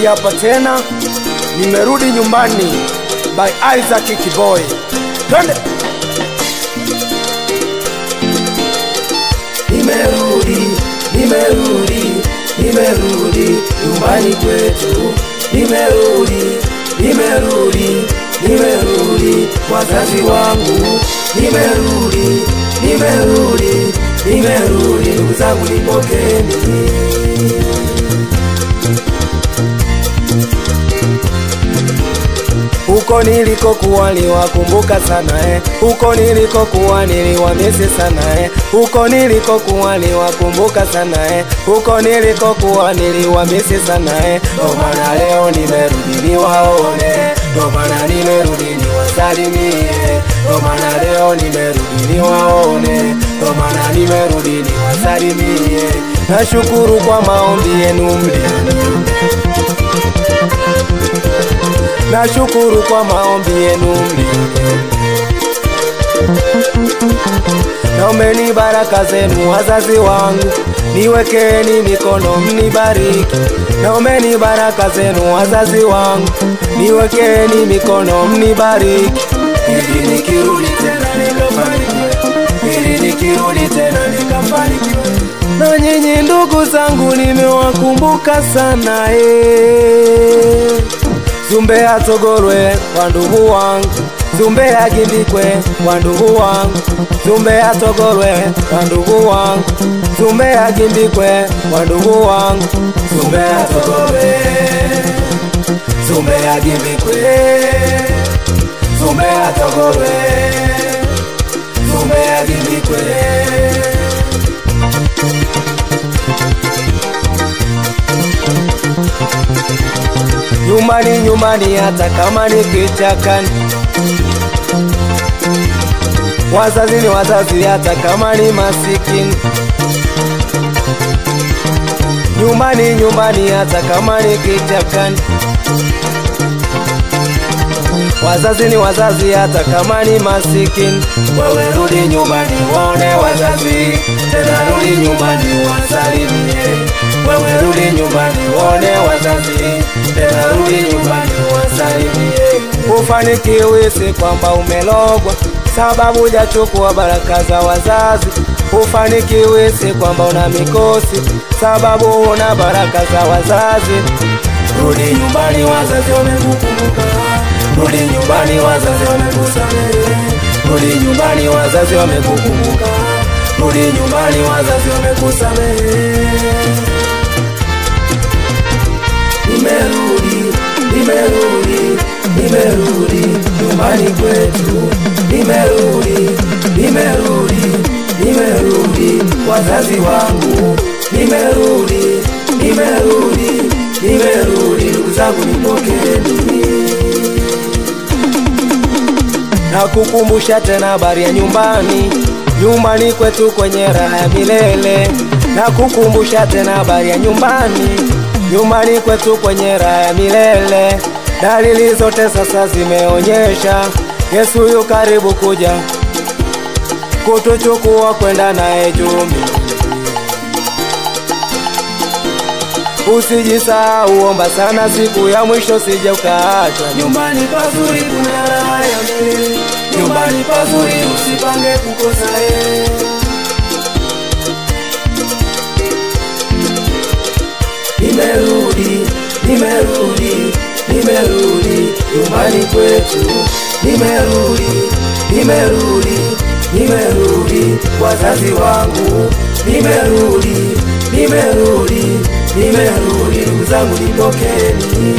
Nimerudi hapa tena, nimerudi nyumbani by Isaac Kiboy. Twende. Nimerudi nyumbani kwetu. Nimerudi wazazi wangu. Nimerudi ndugu zangu nipokeni. Huko nilikokuwa niliwakumbuka sana huko nilikokuwa niliwamisi sana huko nilikokuwa niliwakumbuka sana huko nilikokuwa niliwamisi sana ndo maana leo nimerudi niwaone, ndo maana nimerudi niwasalimie, ndo maana leo nimerudi niwaone, ndo maana nimerudi niwasalimie. Nashukuru kwa maombi yenu mlioniomba, nashukuru kwa maombi yenu mlioniomba. Naombeni baraka zenu wazazi wangu, niwekeni mikono mnibariki. Naombeni baraka zenu wazazi wangu, niwekeni mikono mnibariki. Ili nikirudi tena nikafanikiwe, ili nikirudi tena nikafanikiwe. Na nyinyi ndugu zangu nimewakumbuka sana Zumbe atogorwe kwa ndugu wangu, Zumbe agindikwe kwa ndugu wangu, Zumbe atogorwe kwa ndugu wangu, Zumbe agindikwe kwa ndugu wangu, Zumbe atogorwe, Zumbe agindikwe, Zumbe atogorwe, Zumbe agindikwe. Nyumbani hata kama ni kichakani, wazazi ni wazazi hata kama ni masikini. Nyumbani hata kama ni kichakani, wazazi ni wazazi hata kama ni masikini. Wewe rudi nyumbani waone wazazi, tena rudi nyumbani wasalimie. Wewe rudi nyumbani waone wazazi, tena rudi nyumbani wasalimie. Ufanikiwe si kwamba umelogwa sababu hujachukua baraka za wazazi. Ufanikiwe si kwamba una mikosi sababu una baraka za wazazi. Rudi nyumbani wazazi wamekukumbuka, rudi nyumbani wazazi wamekusamehe, rudi nyumbani wazazi wamekukumbuka, rudi nyumbani wazazi wamekusamehe. Nimerudi nyumbani kwetu. Nimerudi wazazi wangu. Nimerudi ndugu zangu nipokeni. Nakukumbusha tena habari ya nyumbani kwetu kwenye raha ya milele. Nakukumbusha tena habari ya nyumbani kwetu kwenye raha ya milele. Dalili zote sasa zimeonyesha Yesu yu karibu kuja kutuchukua kwenda naye juu. Usijisahau, omba sana siku ya mwisho sije ukaachwa. Nyumbani pazuri kuna raha ya milele, nyumbani pazuri usipange kukosa Nimerudi nyumbani kwetu. Nimerudi wazazi wangu. Nimerudi ndugu zangu nipokeni.